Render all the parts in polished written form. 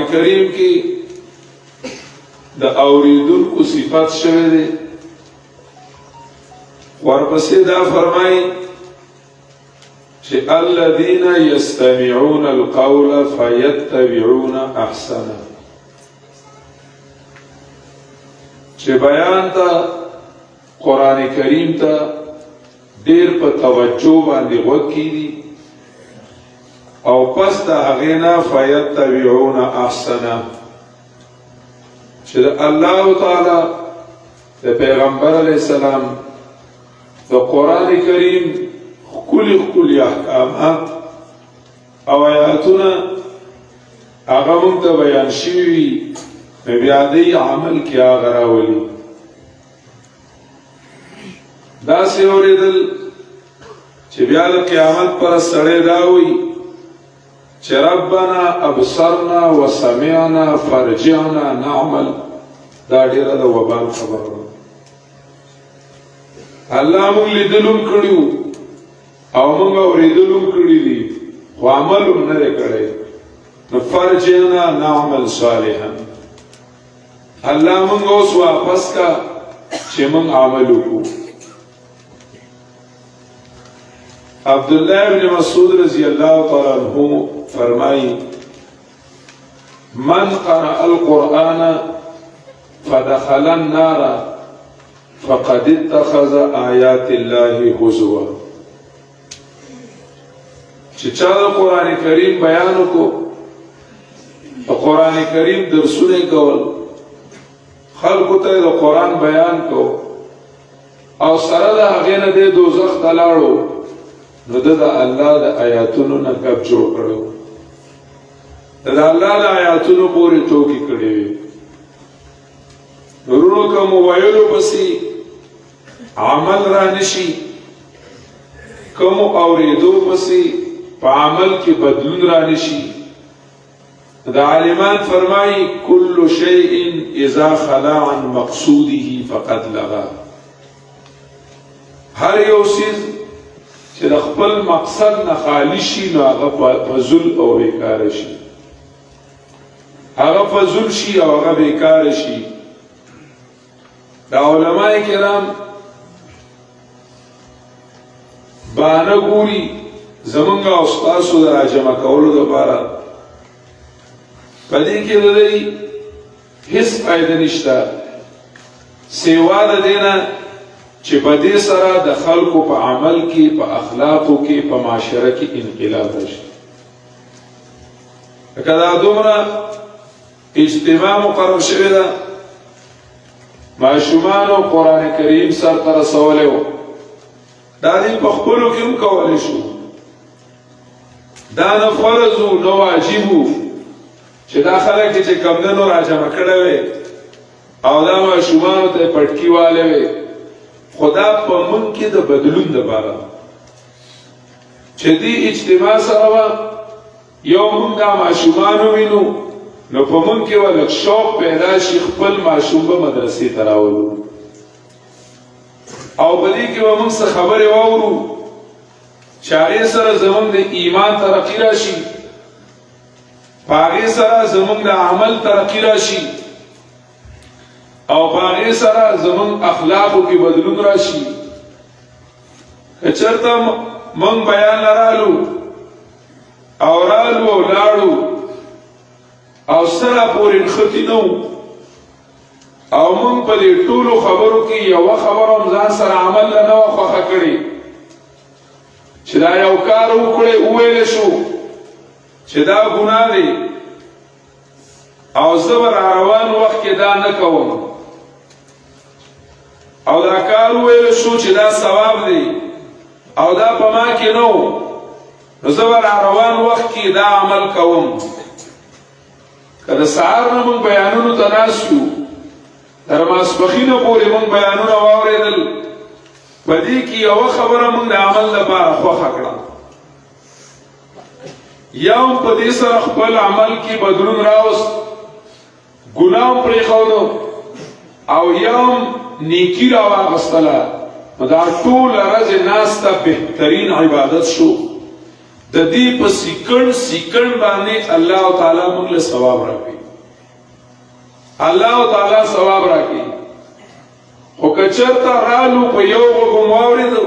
قرآن کریم کی دا اوریدونکو صفت شوه دی ورپسې دا فرمائی چې الذين يستمعون القول فيتبعون احسنه چې بیان ته قرآن کریم ته ډیر په توجه باندې غوږ کیږي او پس د هغې نه فیتبعون احسنه چې د الله تعالی د پیغمبر علیه السلام د قرآن کریم ښکلي احکامات او آیاتونه هغه موږ ته بیان شوي وي نو بیا دی عمل کې هغه راولي داسې اورېدل چې بیا د قیامت پر سړی دا وایي چې ربنا ابصرنا وسمعنا فرجعنا نعمل دا ډیره د وبال خبره الله موږ لیدلو کړیو او موږ اورېدلو کړي دي خو عمل هم نه دی کړی نو فرجعنا نعمل صالحا الله موږ اوس واپس کا چې موږ عمل وکړو عبداللہ ابن مسعود رضی اللہ تعالی عنہ فرمائی من قرأ القرآن فدخل النار فقد اتخذ آیات اللہ حضوا چچا دا قرآن کریم بیانو کو قرآن کریم درسونے کول خلقو تا دا قرآن بیان کو او سره دا غین دے دوزخ تلاړو نو دا الله د آیاتونو نه غب جوړ کړو دا الله د آیاتونو پورې ټوکی کړی وي ورونو کوم ویلو پسې عمل را نشي کوم اوریدو پسې په عمل کې بدلون را نشي دا عالمان فرمایي کل شیء اذا خلا عن مقصوده فقد لغا هر یو سیز چې د خپل مقصد نه خالی شي نو هغه فضول او بیکار شي هغه فضول شي او هغه بیکار شي دا علماء کرام بانه ګوري زمونږ او ستاسو د راجمع کولو دپاره په دې کې د دوی هیڅ فایده نشته سیوا د دې نه چې په دې سره د خلکو په عمل کې په اخلاقو کې په معاشره کې انقلاب راشي لکه دا دومره اجتماع مقرر شوې ده ماشومانو قرآن کریم سرته رسولی و دا دوی په خپلو کې هم کولی شو دا نه فرض و نه واجب و چې دا خلک چې کمدنو راجمع کړی وی او دا ماشومانو ته پټکي والی وی خدا په من کې د بدلون دپاره چې دې اجتماع سره یو موږ دا ماشومان ووینو نو په من کې به لږ شوق پیدا شي خپل ماشوم به مدرسې ته راولو او په دې کې به موږ څه خبرې واورو چې هغې سره زموږ د ایمان ترقي راشي په هغې سره زموږ د عمل ترقي راشي او باغی سره زمون اخلاقو کی بدلون راشي چرته من بیان لرالو او رالو او لاړو او سره پورې نښتي نو او من په دې ټولو خبرو کې یوه خبره هم ځان سره عمل نه وه خوښه کړې چې دا یو کار وکړې وویلی شو چې دا ګناه دی او زه به راروان وخت کې دا نه کوم او دا کار ویل شو چې دا ثواب دی او دا په ما کې نو نو زه به راروان وخت کې دا عمل کوم که د سهار نه موږ بیانونو ته ناست یو تر ماسپښینه پورې موږ بیانونه واورېدل په دې کې یوه خبره موږ د عمل لپاره خوښه کړه یا هم په دې سره خپل عمل کې بدلون راوست ګناه هم پرېښودو او یا هم نیکی را واغستله نو دا ټوله ورځې ناسته بهترین عبادت شو د دې په سیکن باندې الله تعالی موږ له ثواب راکړي الله تعالی ثواب راکړي او کچرتا رالو په یو وګم واوریدو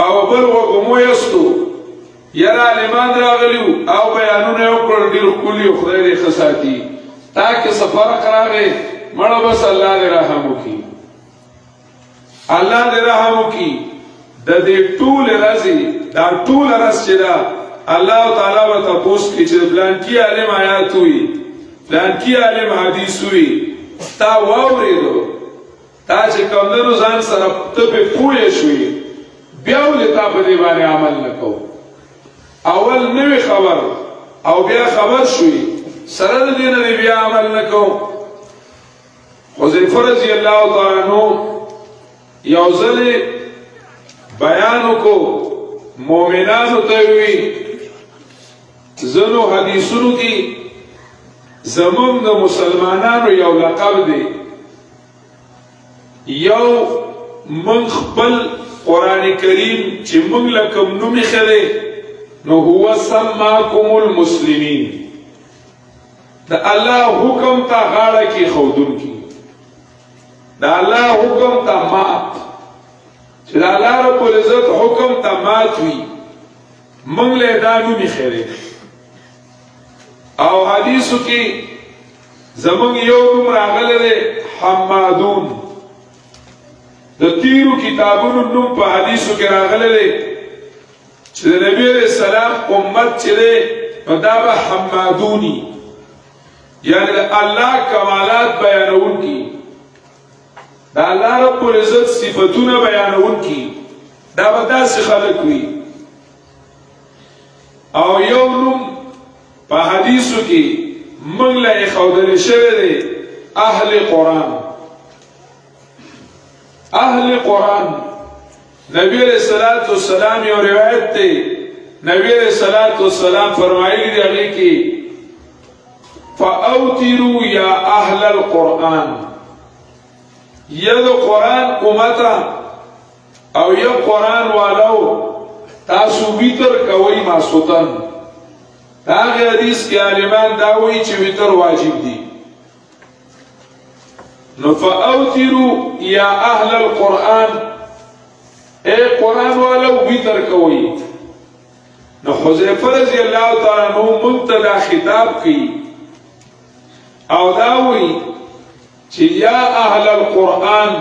او بل وګم ویستو یرا عالمان راغلیو او بیانونه وکړل ډیر کلی خدای دې خساتی تاکه سفر راغی مړه بس الله دې رحم وکړي الله دې رحم وکړي د دې ټول رازي دا ټول راز چې دا الله تعالی وته پوس کې چې فلان کی عالم آیات وي فلان کی عالم حدیث وي تا واوریدو تا چې کومو ځان سره ته په پوهې شوې بیا ولې تا په دې باندې عمل نکو اول نوې خبر او بیا خبر شوې سره د دې نه بیا عمل نکو حذیفه رضی الله تعالی عنہ یو ځل بیانو کو مومنانو ته وی زنو حدیثونو کې زمون د مسلمانانو یو لقب دی یو من خپل قرآن کریم چې موږ لکم نومې خله نو هو سماکم المسلمین د الله حکم ته غاړه کې خودون کی د الله حکم ته مات چې د الله رب العزت حکم ته مات وي موږ له دا نومې خله او حدیثو کې زمون یو نوم راغلی دی حمادون د تیرو کتابونو نوم په حدیثو کې راغلی دی چې د نبی علیہ السلام امت چې دی نو دا به حمادونی یعنی د الله کمالات بیانون کی د الله رب العزت صفتونه بیانون کی دا به داسې خلک وي او یو نوم په حدیثو کې موږ له ښودل شوی دی اهل قرآن اهل قرآن نبی علیہ الصلوۃ والسلام یو روایت دی نبی علیہ الصلوۃ والسلام فرمایلی دی هغه کې فاوتروا یا اهل القرآن ید قرآن امتا او یا قرآن والو تاسو ویتر کوي ماسوتن دا حدیث کې عالمان دا وایي چې ویتر واجب دي نو فاوتروا یا اهل القرآن اے قرآن والو ویتر کوي نو حذیفه رضی الله تعالی عنہ منتدا خطاب کی او دا وایي چې یا اهل القرآن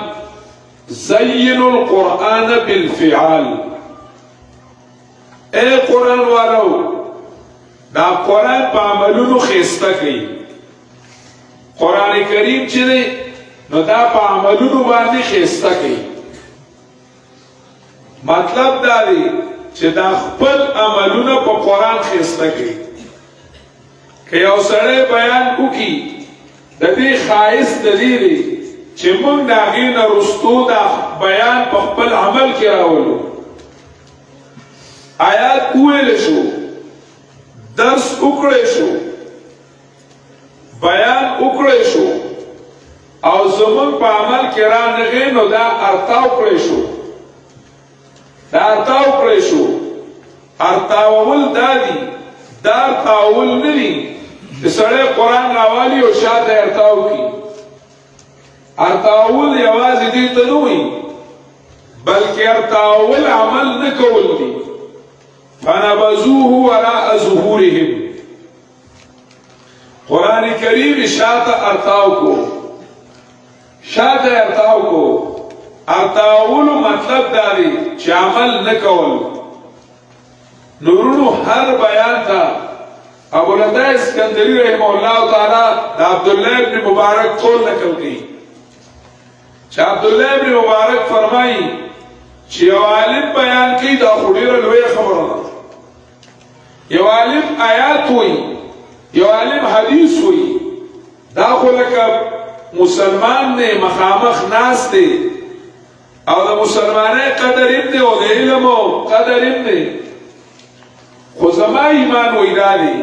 زینوا القرآن بالفعال اے قرآن والو دا قرآن په عملونو خسته کوي قرآن کریم چې دی نو دا په عملونو باندې خسته کوي مطلب دا دی چې دا خپل عملونه په قرآن خسته کوي که یو سړی بیان وکړي د دې خایس دلیل چې موږ د هغې نه رستو دا بیان په خپل عمل کې راولو آیات وویل شو درس وکړی شو بیان وکړی شو او زمون په عمل کې رانغی نو دا ارتاو کړی شو دا ارتاو کړی شو ارتاول دا دي دا ارتاول نه دي چې سړی قرآن راوالي او شاته ارتاو کړي ارتاول یوازې دې ته نه وایي بلکې ارتاول عمل نه کول دي فنبذوه وراء ظهورهم قرآن کریم شاته ارتاو کو شاته ارتاو کو ارتاول مطلب داری چې عمل نکول نورونو هر بیان تا ابو العطاء اسکندری رحمه الله تعالی د عبد الله ابن مبارک قول نقل کړي چې عبد الله ابن مبارک فرمایي چې یو عالم بیان کوي دا خو ډیره لویه خبره ده یو عالم آیات وایي یو عالم حدیث وایي دا خو لکه مسلمان نه مخامخ ناس دی او د مسلمانۍ قدر ام دی او د علم قدر ام دی خو زما ایمان وایي دا دی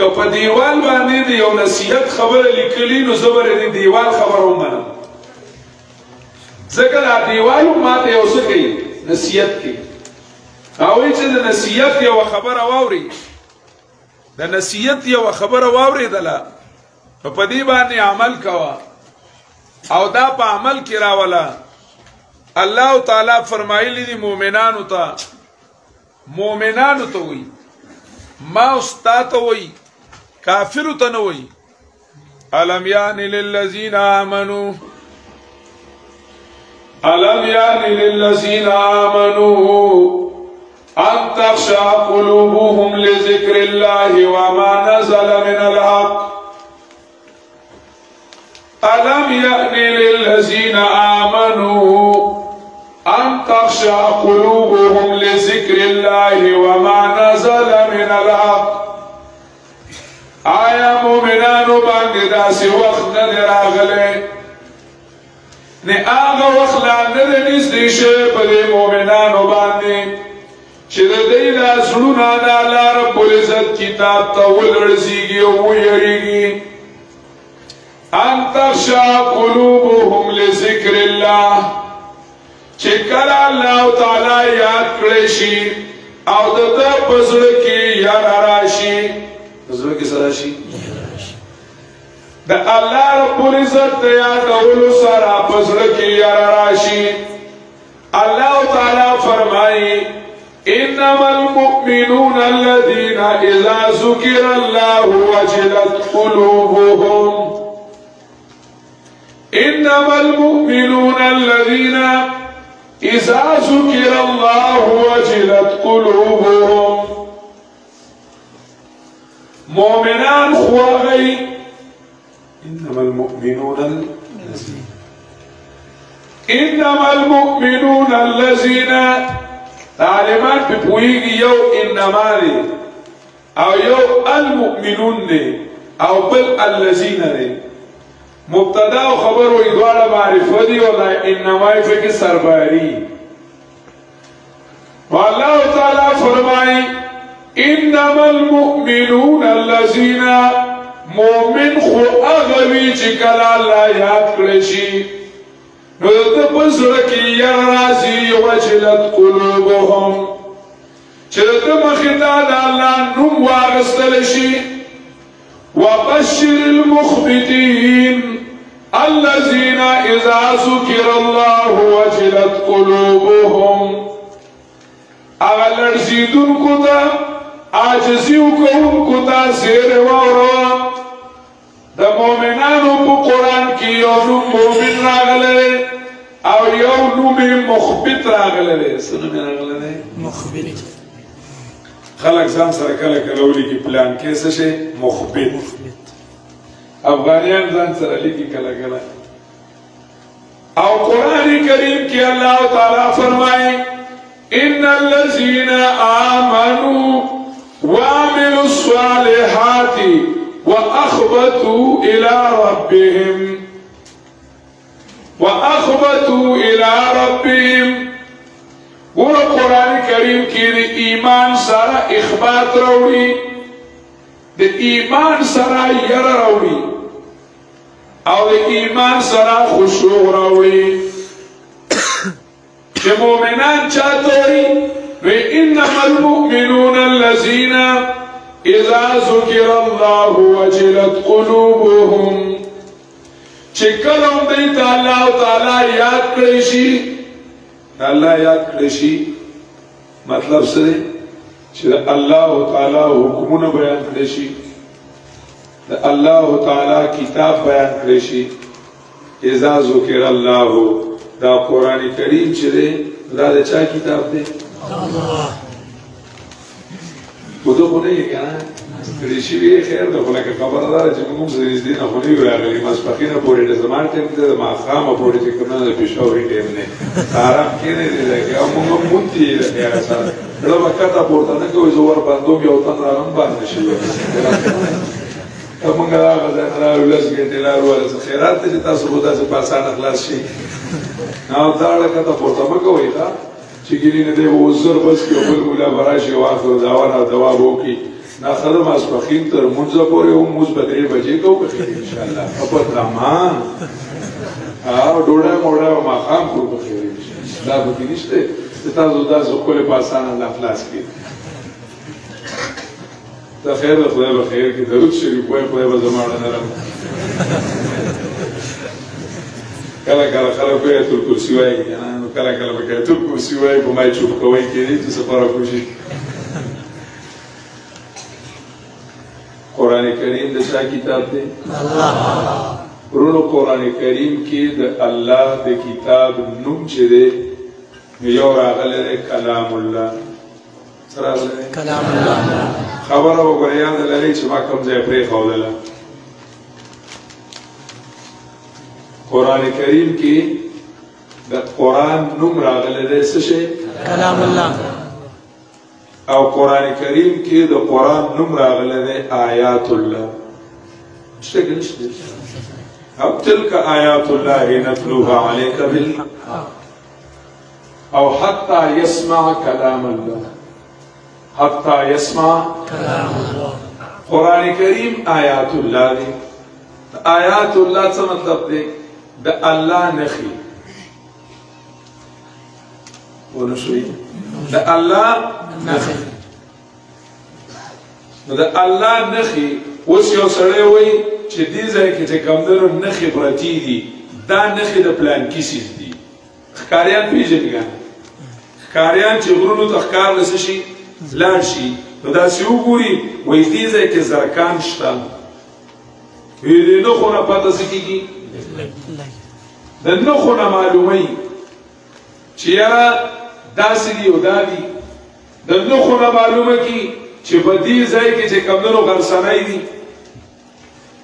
که په دیوال باندې د یو نصیحت خبره لیکلي نو زه به د دیوال خبره ومنم ځکه دا دیوال ماته یو څه کوي نصیحت کوي اوی چې د نصیحت یو خبره واوري د نصیحت یو خبره واوري دله نو په دې باندې عمل کوا او دا په عمل کې راولا الله تعالی فرمایلی دي مؤمنانو ته وي ما استاد وي کافر ته نه وي الم یان للذین آمنوا ان تخشع قلوبهم لذكر الله وما نزل من الحق ألم يأن للذين آمنوا أن تخشع قلوبهم لذكر الله وما نزل من الحق آیا مومنانو باندې داسې وخت نه دی راغلی نه هغه وخت لا نه دی نږدې شوی په دې مومنانو باندې چې د دوی دا زړونه د الله رب العزت کتاب ته ولړزېږي او ویریږي ان تخشع قلوبهم لذکر الله چې کله الله تعالی یاد کړی شي او د ده په زړه کې یاره راشي زړه کې څه راشي د الله رب العزت د یادولو سره په زړه کې یاره راشي الله تعالی فرمایي انما المؤمنون الذين اذا ذكر الله وجلت قلوبهم انما المؤمنون الذين اذا ذكر الله وجلت قلوبهم مؤمنان خواغي انما المؤمنون الذين تعلیمات پی پوئیگی یو انما دی او یو المؤمنون دی او بل اللذین دی مبتدا و خبر و ادوار معرفه دی و انمائی فکی سرباری و اللہ تعالی فرمائی انما المؤمنون اللذین مومن خو اغوی چکل اللہ یاد کرشی نو د پزړه کې یار راځي وجلت قلوبهم چې د مخې ته د الله نوم واغستل شي وبشر المخبتين الذين اذا ذكر الله وجلت قلوبهم اغه لړزیدونکو ته عاجزي کوونکو ته زیر واورو د مؤمنانو په قران کې یو نوم مؤمن راغلی او یو نوم مخبت راغلی څه نوم راغلی مخبت خلک ځان سره کله کله ولیکي پلان کې څه شي مخبت افغانیان ځان سره لیکي کله کله او قران کریم کې الله تعالی فرمایي ان الذين آمنوا وعملوا الصالحات وأخبتوا إلى ربهم ور قرآن کریم کی دی ایمان سارا اخبات روڑی دی ایمان سارا یر روڑی او دی ایمان سارا خشوع روڑی چه مومنان چاہتوری وی انما المؤمنون الذین اذا ذکر الله وجلت قلوبهم چکلم دیتا اللہ تعالی یاد کړی الله یاد کړی مطلب سره چې الله تعالی حکمونه بیان کړی الله تعالی کتاب بیان کړی اذا ذکر الله دا قرآن کریم چې دا د چا کتاب دی الله خودو خونه یې کنه کړي وی خیر ده خو لکه خبردار چې موږ زریز دي نه خونی راغلي مسپخینه پورې د زمان ټیم ته د ماخامه پورې چې کومه د پېښوري ټیم نه آرام کې نه دی لکه موږ مونږ یې راځه سره دا وخت پورته نه کوي زور باندې یو تن راغم باندې شي موږ راغله راولس کې دلارو ول خیرات چې تاسو بودا چې پاسان اخلاص شي نو دا لکه پورته مګوي دا چې ګینه دی وزر بس کې بل مولا براشي واخر دوا وکي نا خدام اسپخین تر منځه پورې او موږ بدري بجې کوو ان شاء الله خبر رامان ډوډۍ موډه ما خام کوو دا به نشته تاسو تاسو خپل په اسانه الله خلاص کړي ته خیر خدای به خیر کې درود شریف وای خدای به زموږ نه راو کله کله خلک په تل کرسی وای نو کله کله په تل کرسی وای په مای چوپ کوي کې چې سفر کوشي قرآن کریم د چا کتاب دی الله ورونو قرآن کریم کې د الله د کتاب نوم چې دی یو راغلی دی کلام الله څه راغلی دی کلام الله خبره وګوره یاد لرئ چې ما کوم ځای پرېښودله قرآن کریم کې د قرآن نوم راغلی دی څه شی کلام الله او قرآن کریم کې د قرآن نوم راغلی دی آیات الله شته که نشته او تلک آیات الله نتلوها علیک او حتی یسمع کلام الله حتی یسمع کلام الله قرآن کریم آیات الله دی آیات الله څه مطلب دی د الله نخي ونشوي د الله نخي نو د الله نخي اوس یو سړی وایي چې دې ځای کې چې کمدنو نخي پرتې دي دا نخي د پلان کیسیز دي ښکاریان پېژني که ښکاریان چې غرونو ته ښکار له څه شي لاړ شي نو داسې وګوري وایي دې ځای کې زرکان شته وایي د نښو نه پته څه کېږي د نښو نه معلوموي چې یاره داسې دي او دا دي د نښو نه معلومه کي چې په دې ځای کې چې کمدنو غرسنی دي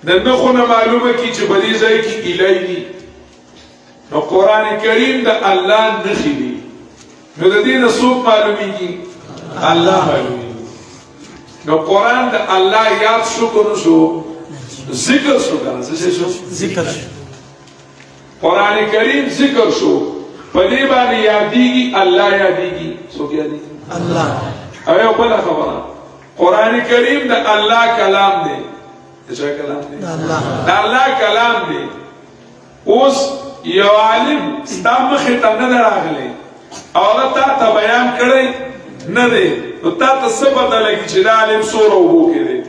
د نښو نه معلومه کی چې په دې ځای کې ایلی دي نو قرآن کریم د الله نښې دي نو د دې نه څوک معلومیږي الله معلومیږي نو قرآن د الله یاد شو که نه شو ذکر شو که نه څه شو ذکر شو قرآن کریم ذکر شو په دې باندې یادېږي الله یادېږي څوک یادېږي الله او یو بله خبره قرآن کریم د الله کلام دی د چا کلام دی د الله کلام دی اوس یو عالم ستا مخې ته نه دی راغلی او هغه تا ته بیان کړی نه دی نو تا ته څه پته لګي چې دا عالم څومره اوبو کې دی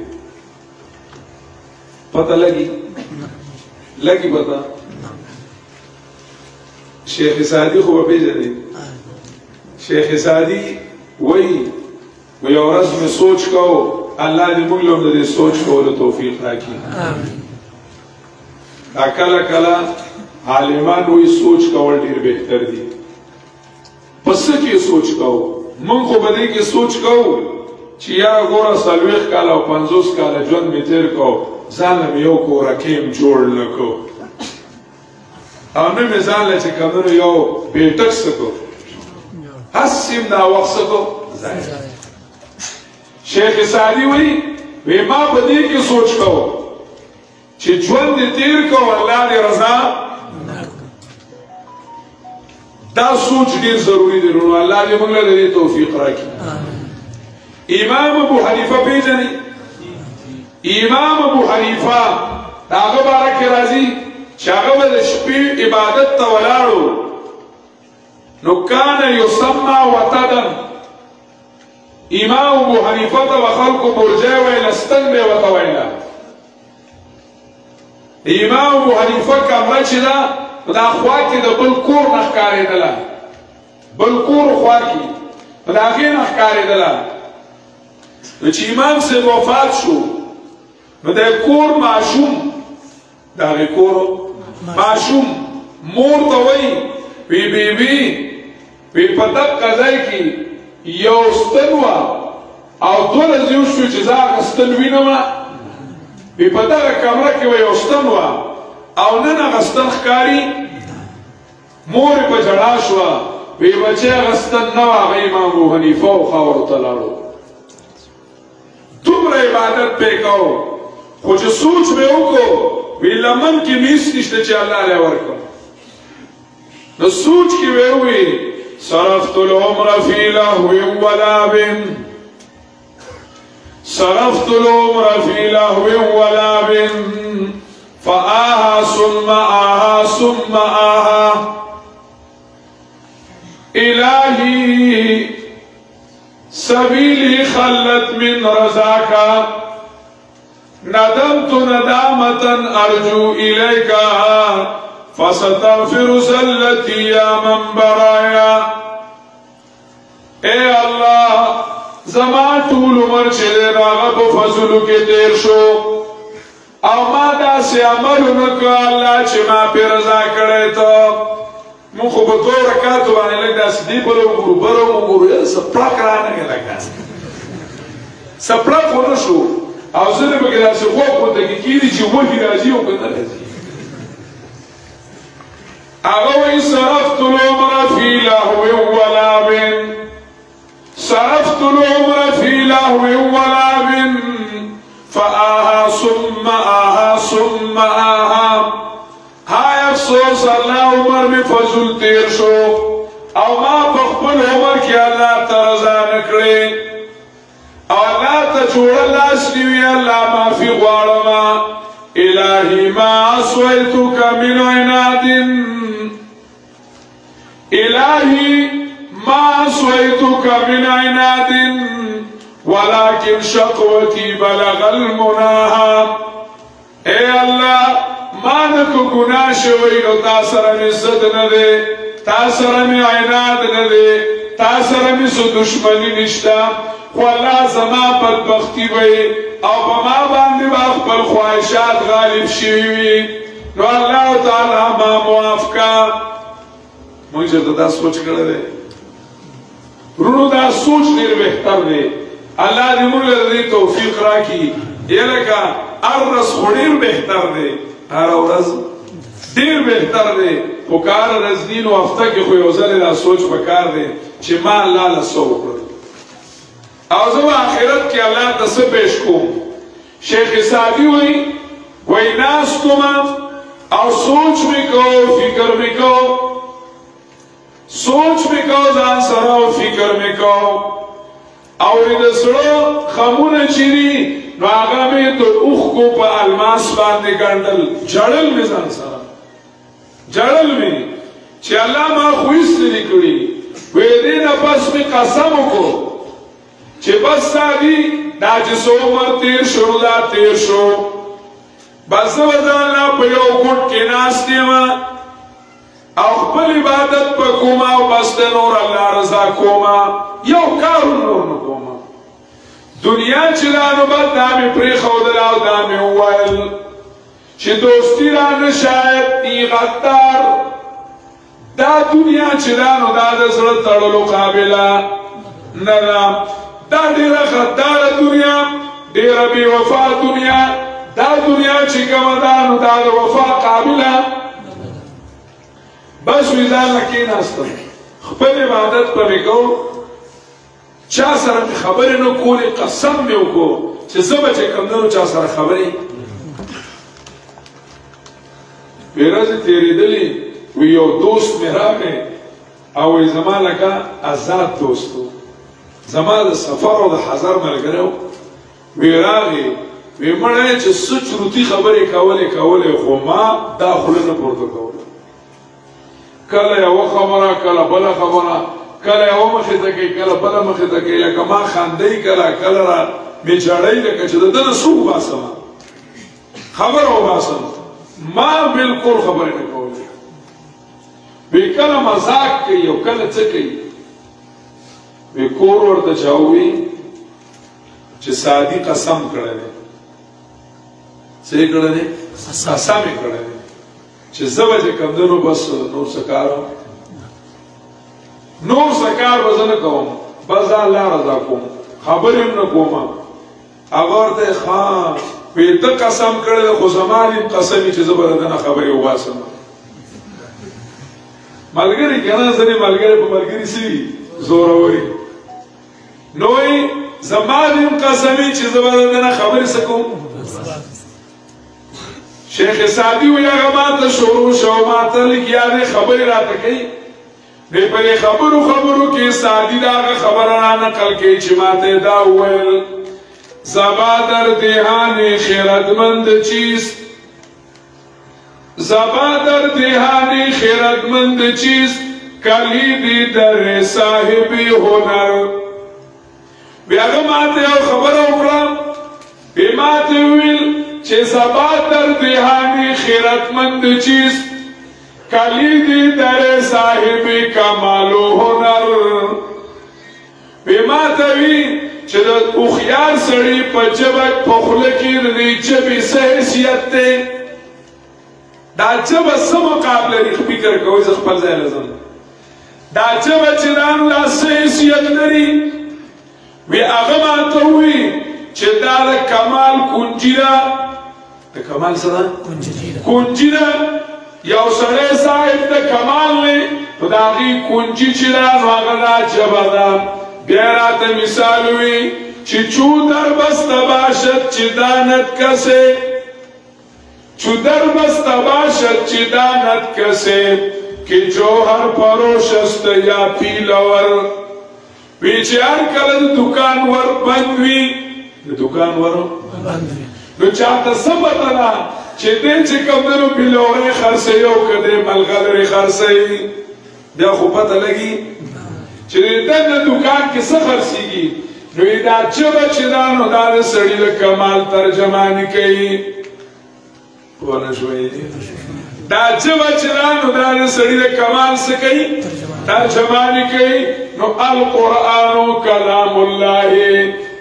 پته لګي لګي پته شیخ سعدي خو به پېژنې شیخ سعدي وایي یو ورځ مې سوچ کو الله دې موږ له دې سوچ کولو توفیق راکړي کله کله عالمان وایي سوچ کول ډېر بهتر دي په څه کې سوچ کوو موږ خو په دې کې سوچ کوو چې یاره ګوره 40 کاله او 50 کاله ژوند مې تېر کو ځان له مې یو کورکۍ جوړ نه کو او نه مې ځان له چې کمونو یو بیټک څه کو هسې م دا وخت څه کو شیخ سعدي وایي ما په دې کې سوچ کوو چې ژوند دې تېر کو الله دې رضا دا سوچ ډېر ضروري دی نو الله دې موږ له دې توفیق راکړي امام ابو حنیفه پېژنئ امام ابو حنیفه د هغه باره کې راځي چې هغه به د شپې عبادت ته ولاړو نو کان یسمع وتدا امام ابو حنیفه ته به خلکو برجی ویله ستن به یې ورته ویله امام ابو حنیفه کمره چې ده دا خوا کې د بل کور نه ښکارېدله بل کور خوا کې د هغې نه ښکارېدله نو چې امام صاحب وفات شو نو د کور ماشوم د هغې کور ماشوم مور ته وایي وی بیبي وی په دقه ځای کې یو ستن وه او 2 ورځې وشوې چې زه هغه ستن وینمه وی په دغه کمره کې به یو ستن وه او نن هغه ستن ښکاري مور یې په ژړا شوه وی بچی هغه ستن نه وه هغه امام ابو حنیفه و خاورو ته لاړو دومره عبادت پې کوو خو چې سوچ مې وکړو وی لمن کې میس نشته چې الله لی ورکړم نو سوچ کې وی وی صرفت العمر فی لهو ولعب صرفت العمر فی لهو ولعب فآها ثم آها ثم آها إلهي عملت ندامة أرجو إليك فستغفر زلتي يا من برايا. اے الله زما ټول عمر چې راغه په فضلو کې تیر شو او ما داسې عملونه کړه الله چې ما پې رضا کړی ته. مونږ خو په 2 رکعاتو باندې لږ داسې دی بله وګورو بله وګورو سپړک رانغی لږ داسې سپړک خو نه شو او ځینې پکې داسې خوب غونته کې کېږي چې وحي راځي او که نه راځي. هغه وایي صرفت العمر في لهو ولعب صرفت العمر في لهو ولعب فآها ثم آها ثم آها. هاي افسوس الله عمر می فضل تیر شو او ما په خپل عمر کې الله ته رضا نکړې او الله ته جوړ لاس نیوي الله معافي غواړم. الهي ما عصيتك من عناد الهي ما عصيتك من عناد ولكن شقوتي بلغ المناهى. اے الله ما نکو گناہ شوئی نو تا سره می زد نده تا سره می عناد نده تا سره می سو دشمنی نشتا خو الله زما بدبختی وی او په ما باندې با خپل خواهشات غالب شوي نو الله تعالی ما معاف کا. مونږ ته دا سوچ کړی دی ورونو دا سوچ ډېر بهتر دی. الله دې موږ له توفیق راکړي. یلکه ارس خو ډېر بهتر دی هر ورځ ډېر بهتر دی خو کار ورځ دي نو هفته کې خو یو ځل دا سوچ پکار دی چې ما الله له څه وکړل او زه آخرت کې الله ته څه پیش کوم. شیخ سعدي وایي ناستم او سوچ مې کو فکر مې کو سوچ مې کو ځان سره او فکر مې کو او د زړه خمونه چې دي نو هغه مې د اوښکو په الماس باندې ګنډل جړل مې ځان سره جړل مې چې الله ما خو هېڅ نه دي کړي. وایي دې نه پس مې قسم وکړو چې بس سادي دا چې څو عمر تیر شو دا تیر شو بس زه به د الله په یو ګوټ کې ناست یم او خپل عبادت په کوم او بس د نور الله رضا کوم یو کار نور نه کوم. دنیا چې دا نو بد دا مې پرېښودله او دا مې وویل چې دوستي رانه شاید دی غدار دا دنیا چې دا نو دا د زړه تړلو قابله نه ده. دا ډیره غداره دنیا ډیره بې وفا دنیا دا دنیا چې کومه ده نو دا د وفا قابله بس وي ځان نه کېناستم خپل عبادت به مې کو چا سره مې خبرې نه کولې قسم مې وکړو چې زه به چې کوم چا سره خبرې وې ورځې تېرېدلې وي یو دوست مې راغی او وایي زما لکه آزاد دوست و زما د سفر او د حضر ملګری و. وی راغی وی مړی چې څه چروتي خبرې کولې خو ما دا خوله نه پورته کوله. کله یوه خبره کله بله خبره کله یوه مخې ته کوي کله بله مخې ته کوي لکه ما خندی کله را مې جړی لکه چې د ده نه څه وباسم خبره وباسم ما بلکل خبرې نه کولې. وی کله مذاق کوي او کله څه کوي وی کور ورته چاوي چې سادي قسم کړی دی څه یې کړی دی قسم یې کړی دی چې زه به چې کوم دی نو بس نور څه کار به زه نه کوم بس دا الله رضا کوم خبرې هم نه کوم. هغه ورته ښه وی ده قسم کړی دی خو زما نیم قسم وي چې زه به د ده نه خبرې وباسم. ملګري که نه ځینې ملګري په ملګري څه وي زوروري نو وی زما نیم قسم وي چې زه به د ده نه خبرې څه کوم. شیخ سعدي وی هغه ما ته شروع شو ما ته لږ یادې خبرې راته کوي دی په دې خبرو کې سعدي د هغه خبره را نقل کوي چې ما ته دا وویل زبا در دهان خیرتمند چیست زبا در دهان خیرتمند چیست کلیدی در صاحب هنر. بیا هغه ما ته یو خبره وکړه بیا ما ته وویل چه سبا در دهانی خیرتمند چیز کلیدی در صاحب کمال و هنر بما توی چه دا اخیار سڑی پا جبک پخلکی ردی جبی سحیثیت تے دا جب سم مقابل ریخ فکر کوئی زخپل زی لزم دا جب چرانو دا سحیثیت نری وی اغما توی چه دا کمال کنجی دا کمال صدا کنجی دا یو سره صاحب دا کمال لی تو دا غی کنجی چرا نو اغلا جب دا بیارات مثالوی چی چو در بست باشد چی دانت کسے چو در بست باشد چی دانت کسے کہ جوہر پروشست یا پیلور ویچی ہر کل دکان ور بندوی دکان ور بندوی نو چاہتا سبتنا چی دے چی کم دنو پیلوری خرسے یو کدے ملغلری خرسے بیا خوبتا لگی چه دن دکان کې څه خرڅېږي نو دا جبه چې دا نو دا د سړي د کمال ترجماني کوي پوه نه شوئ دا جبه چې دا نو دا د سړي د کمال څه کوي ترجماني کوي نو القرآن کلام الله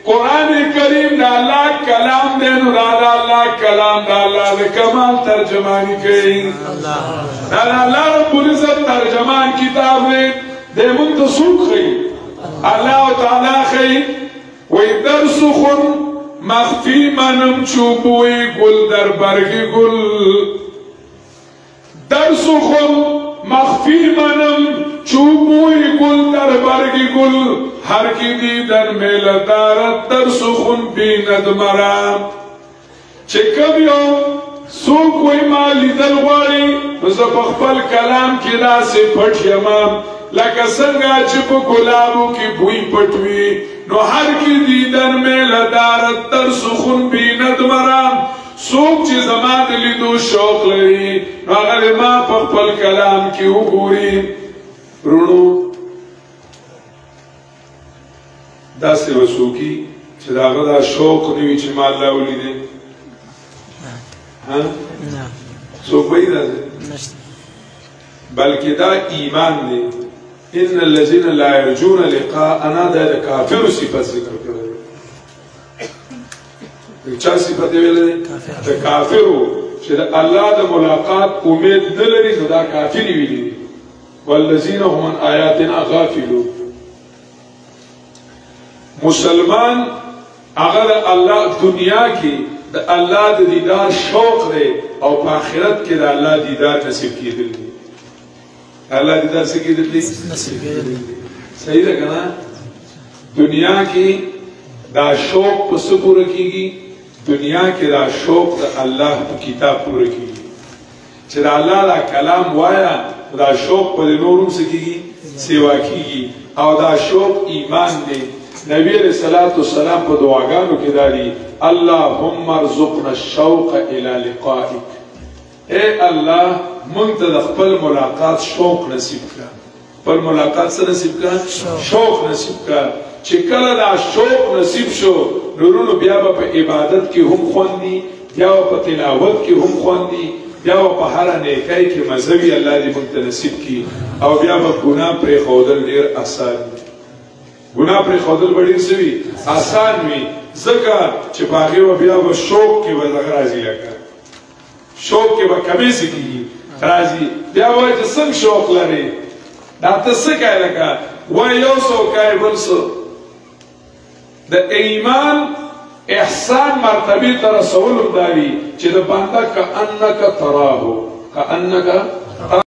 قرآن کریم دا الله کلام دی نو دا الله کلام دا الله د کمال ترجماني کوي دا الله رب العزت ترجمان کتاب دی ده من تسوق خي الله تعالى خي ويدرس خن مخفي منم چوبوي گل در برگی گل درس خن مخفي منم چوبوي گل در برگی گل هر کی دیدن میل دارت درس خن بیند مرام چکم یو سوک وی ما لیدل غواری نزا پخپل کلام کی ناسی پھٹ یمام لکه څنګه چې په ګلابو کې بوی پټوي نو هر کی دیدن مې لدارت تر سخون بیند مرام څوک چې زما د لیدو شوق لري نو هغه ما په خپل کلام کې وګوري رونو داسې وسوکي چې د هغه دا شوق نه وي چې ما الله ولیدې څوک به یې داسې بلکې دا ایمان دی ان الذين لا يرجون لقاءنا دا کافر صفت ذکر کړل چا صفت ویل دا کافر چې الله د ملاقات امید نه لري نو دا کافر ویلي والذین هم عن آیاتنا غافلون مسلمان هغه الله دنیا کې د الله د دیدار شوق دی او په آخرت کې د الله دیدار نصیب کېدل دی الله دیدار سے کی دلی صحیح ده کنا دنیا کی دا شوق پس پورا کیگی دنیا کی دا شوق دا اللہ پا کتاب پورا کیگی چه دا اللہ دا کلام وایا دا شوق پا دا نورم سے کیگی سیوا کیگی او دا شوق ایمان دی نبی علیہ السلام پا دعاگانو کی داری اللہم ارزقنا الشوق الى لقائک اے اللہ منگتا دا خپل ملاقات شوق نصیب کا خپل ملاقات سے نصیب کا شوق نصیب کا چکل دا شوق نصیب شو نورونو بیا با پا عبادت کی هم خوندی بیا با پا تلاوت کی هم خوندی بیا با پا ہر نیکائی کی مذہبی اللہ دی منگتا نصیب کی او بیا با گناہ پر خودل دیر آسان گناہ پر خودل بڑیر سوی آسان وی زکا چپاگی و بیا با شوق کی وزاق رازی لکا شوق کے با کمی سکی رازی بیا وای چې څنګه شوق لري دا ته څه کوي لکه وای یو څو کوي بل څه د ایمان احسان مرتبه ته رسول داري چې د بنده کأنک تراه کأنک